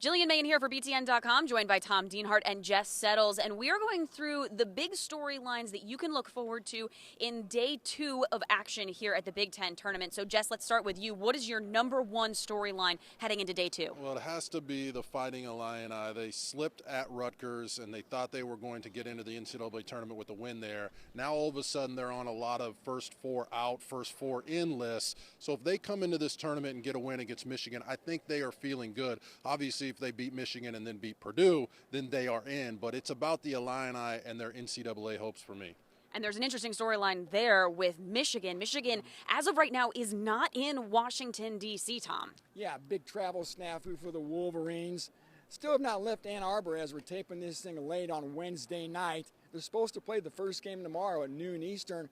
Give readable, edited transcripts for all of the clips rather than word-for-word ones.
Jillian Main here for BTN.com, joined by Tom Dienhart and Jess Settles, and we are going through the big storylines that you can look forward to in day 2 of action here at the Big Ten tournament. So, Jess, let's start with you. What is your number one storyline heading into day 2? Well, it has to be the Fighting Illini. They slipped at Rutgers, and they thought they were going to get into the NCAA tournament with a win there. Now, all of a sudden, they're on a lot of first 4 out, first 4 in lists. So if they come into this tournament and get a win against Michigan, I think they are feeling good. Obviously, if they beat Michigan and then beat Purdue, then they are in. But it's about the Illini and their NCAA hopes for me. And there's an interesting storyline there with Michigan. Michigan, as of right now, is not in Washington, D.C., Tom. Yeah, big travel snafu for the Wolverines. Still have not left Ann Arbor as we're taping this thing late on Wednesday night. They're supposed to play the first game tomorrow at noon Eastern.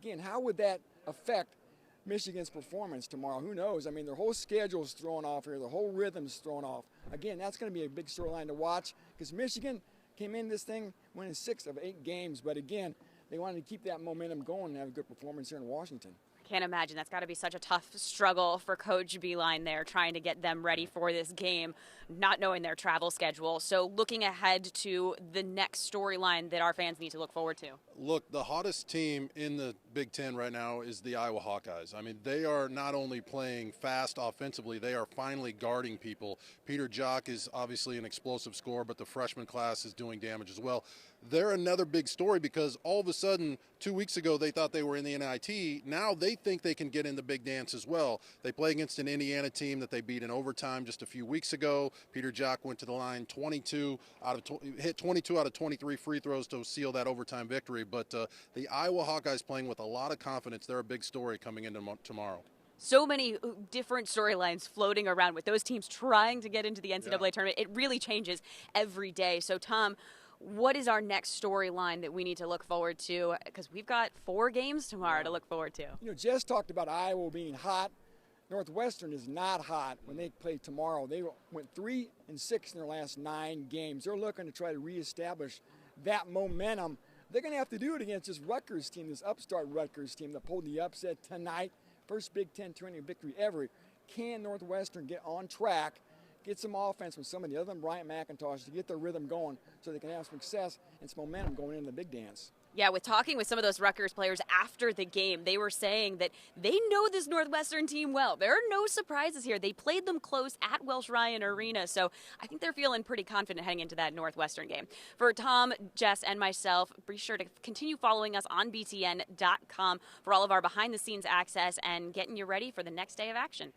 Again, how would that affect Michigan's performance tomorrow? Who knows? I mean, their whole schedule's thrown off here. The whole rhythm's thrown off. Again, that's going to be a big storyline to watch because Michigan came in this thing winning 6 of 8 games. But again, they wanted to keep that momentum going and have a good performance here in Washington. Can't imagine. That's got to be such a tough struggle for Coach Beeline there, trying to get them ready for this game, not knowing their travel schedule. So looking ahead to the next storyline that our fans need to look forward to. Look, the hottest team in the Big Ten right now is the Iowa Hawkeyes. I mean, they are not only playing fast offensively, they are finally guarding people. Peter Jock is obviously an explosive scorer, but the freshman class is doing damage as well. They're another big story because all of a sudden, 2 weeks ago, they thought they were in the NIT. Now they think they can get in the big dance as well. They play against an Indiana team that they beat in overtime just a few weeks ago. Peter Jock went to the line hit 22 out of 23 free throws to seal that overtime victory. But the Iowa Hawkeyes playing with a lot of confidence. They're a big story coming into tomorrow. So many different storylines floating around with those teams trying to get into the NCAA tournament. It really changes every day. So, Tom, what is our next storyline that we need to look forward to? Because we've got 4 games tomorrow to look forward to. You know, Jess talked about Iowa being hot. Northwestern is not hot when they play tomorrow. They went 3-6 in their last 9 games. They're looking to try to reestablish that momentum. They're going to have to do it against this Rutgers team, this upstart Rutgers team that pulled the upset tonight. First Big Ten tournament victory ever. Can Northwestern get on track, get some offense from somebody other than Bryant McIntosh to get their rhythm going so they can have success and some momentum going into the big dance? Yeah, with talking with some of those Rutgers players after the game, they were saying that they know this Northwestern team well. There are no surprises here. They played them close at Welsh Ryan Arena, so I think they're feeling pretty confident heading into that Northwestern game. For Tom, Jess, and myself, be sure to continue following us on BTN.com for all of our behind-the-scenes access and getting you ready for the next day of action.